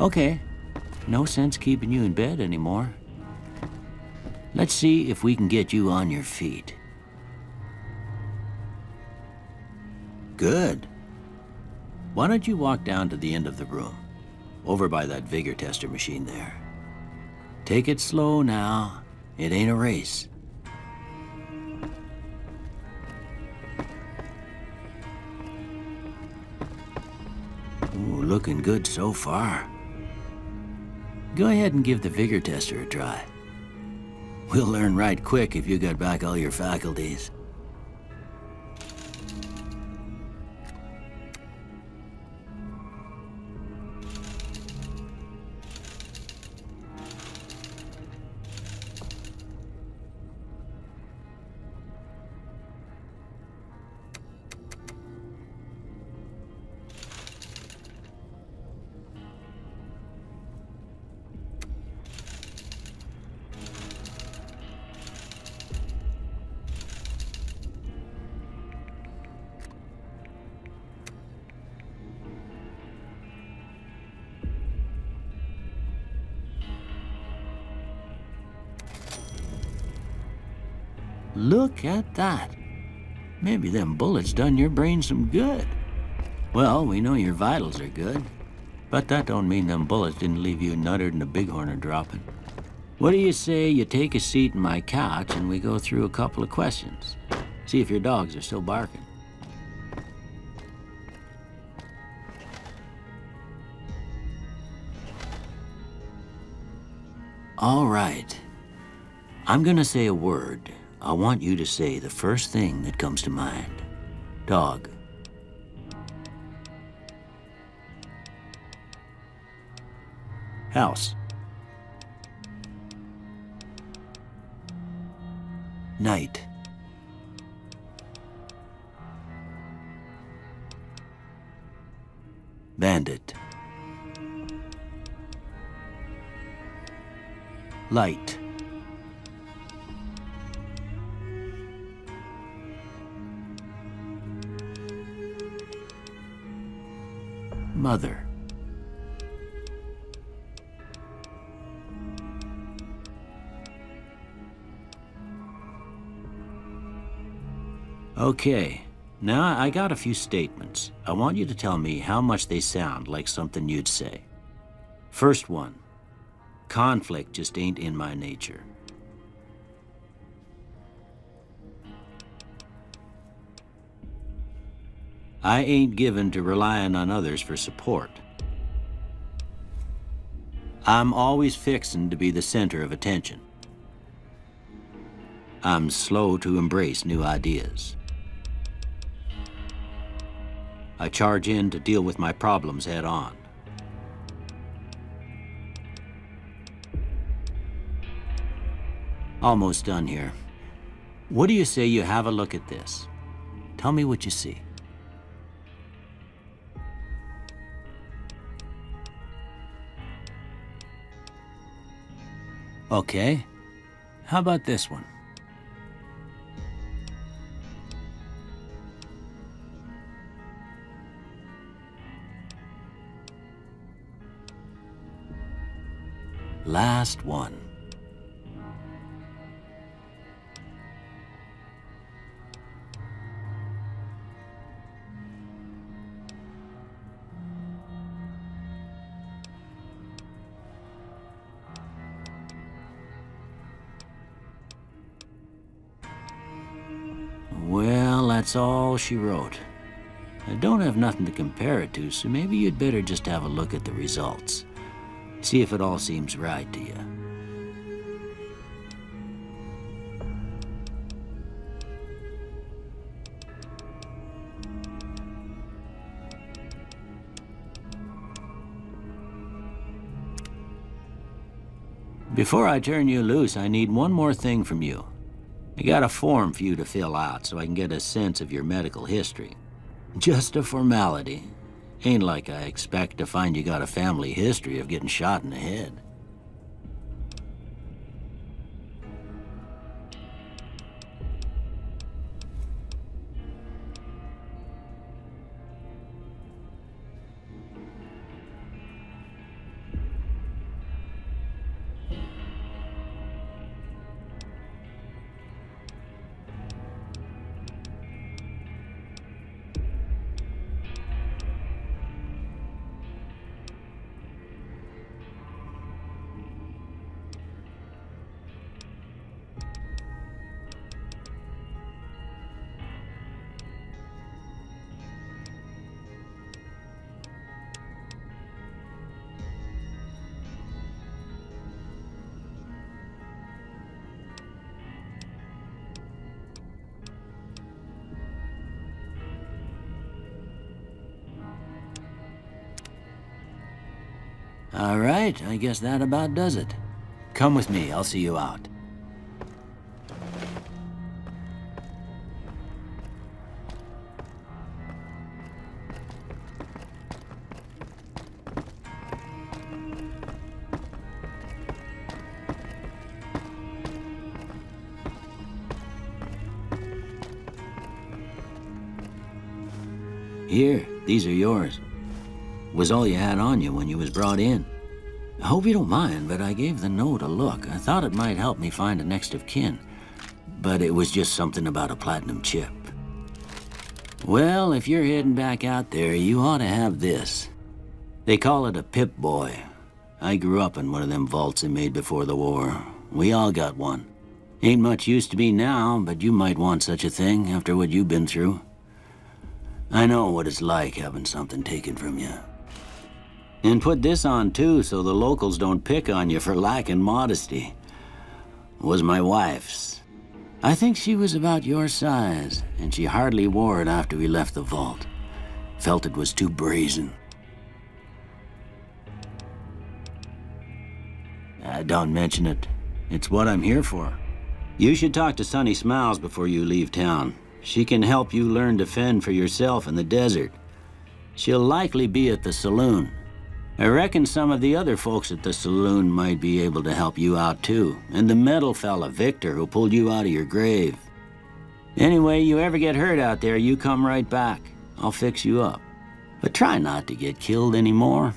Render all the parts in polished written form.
Okay, no sense keeping you in bed anymore. Let's see if we can get you on your feet. Good. Why don't you walk down to the end of the room, over by that vigor tester machine there. Take it slow now. It ain't a race. Ooh, looking good so far. Go ahead and give the vigor tester a try. We'll learn right quick if you got back all your faculties. Look at that. Maybe them bullets done your brain some good. Well, we know your vitals are good, but that don't mean them bullets didn't leave you nuttered and a bighorner dropping. What do you say you take a seat in my couch and we go through a couple of questions? See if your dogs are still barking. All right. I'm gonna say a word. I want you to say the first thing that comes to mind. Dog. House. Night. Bandit. Light. Mother. Okay, now I got a few statements. I want you to tell me how much they sound like something you'd say. First one, conflict just ain't in my nature. I ain't given to relying on others for support. I'm always fixin' to be the center of attention. I'm slow to embrace new ideas. I charge in to deal with my problems head on. Almost done here. What do you say you have a look at this? Tell me what you see. Okay, how about this one? Last one. Well, that's all she wrote. I don't have nothing to compare it to, so maybe you'd better just have a look at the results. See if it all seems right to you. Before I turn you loose, I need one more thing from you. I got a form for you to fill out so I can get a sense of your medical history. Just a formality. Ain't like I expect to find you got a family history of getting shot in the head. All right, I guess that about does it. Come with me, I'll see you out. Here, these are yours. Was all you had on you when you was brought in. I hope you don't mind, but I gave the note a look. I thought it might help me find a next of kin. But it was just something about a platinum chip. Well, if you're heading back out there, you ought to have this. They call it a Pip-Boy. I grew up in one of them vaults they made before the war. We all got one. Ain't much use to me now, but you might want such a thing after what you've been through. I know what it's like having something taken from you. And put this on too, so the locals don't pick on you for lacking modesty. It was my wife's. I think she was about your size, and she hardly wore it after we left the vault. Felt it was too brazen. Don't mention it. It's what I'm here for. You should talk to Sunny Smiles before you leave town. She can help you learn to fend for yourself in the desert. She'll likely be at the saloon. I reckon some of the other folks at the saloon might be able to help you out too, and the metal fella, Victor, who pulled you out of your grave. Anyway, you ever get hurt out there, you come right back. I'll fix you up. But try not to get killed anymore.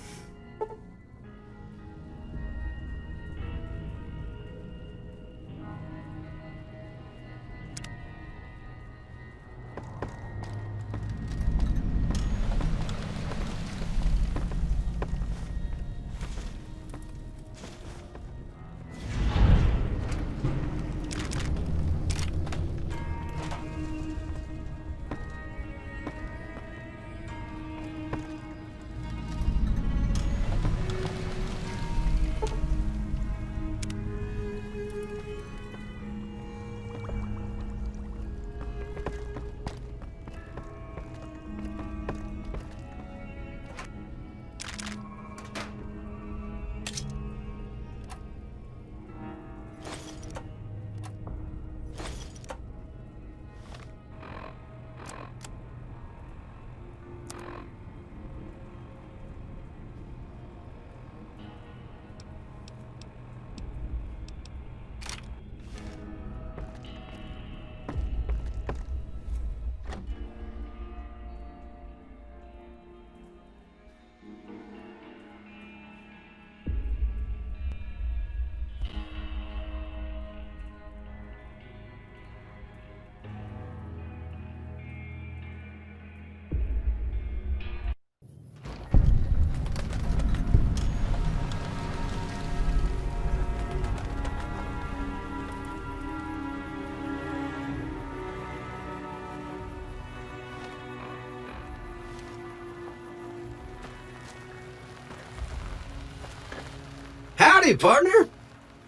Howdy, partner.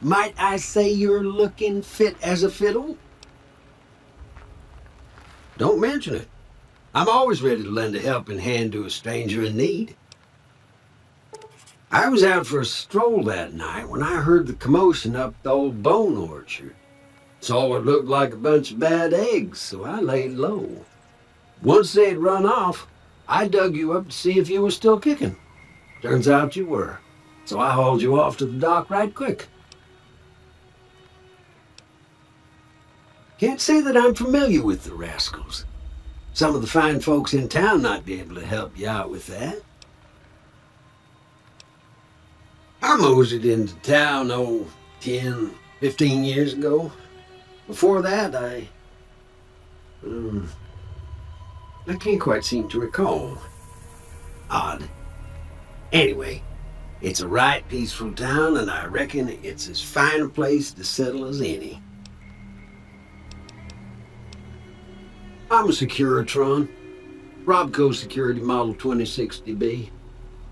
Might I say you're looking fit as a fiddle? Don't mention it. I'm always ready to lend a helping hand to a stranger in need. I was out for a stroll that night when I heard the commotion up the old bone orchard. Saw what looked like a bunch of bad eggs, so I laid low. Once they'd run off, I dug you up to see if you were still kicking. Turns out you were. So I hauled you off to the dock right quick. Can't say that I'm familiar with the rascals. Some of the fine folks in town might be able to help you out with that. I moseyed into town, 10, 15 years ago. Before that, I can't quite seem to recall. Odd. Anyway, it's a right peaceful town, and I reckon it's as fine a place to settle as any. I'm a Securitron, Robco Security Model 2060B.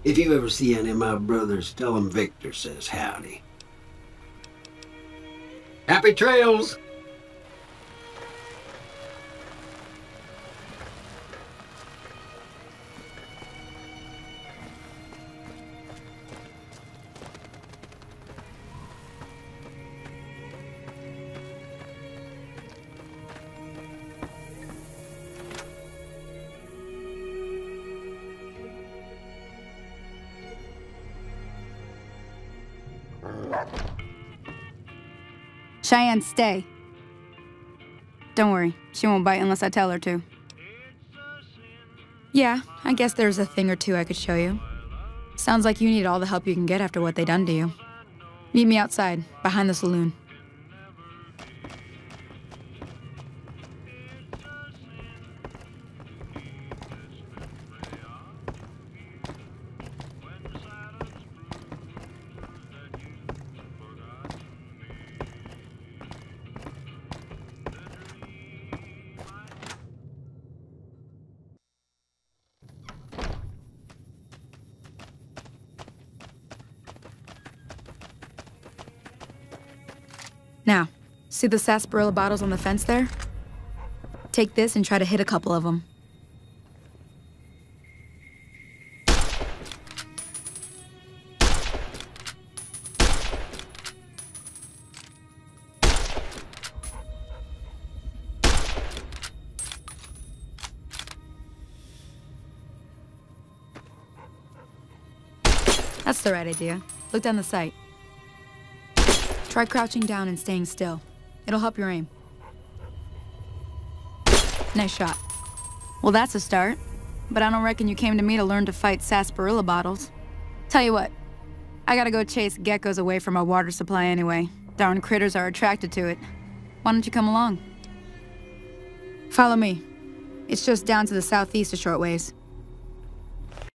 If you ever see any of my brothers, tell them Victor says howdy. Happy trails! Cheyenne, stay. Don't worry, she won't bite unless I tell her to. Yeah, I guess there's a thing or two I could show you. Sounds like you need all the help you can get after what they done to you. Meet me outside, behind the saloon. Now, see the sarsaparilla bottles on the fence there? Take this and try to hit a couple of them. That's the right idea. Look down the sight. Try crouching down and staying still. It'll help your aim. Nice shot. Well, that's a start. But I don't reckon you came to me to learn to fight sarsaparilla bottles. Tell you what, I gotta go chase geckos away from our water supply anyway. Darn critters are attracted to it. Why don't you come along? Follow me. It's just down to the southeast a short ways.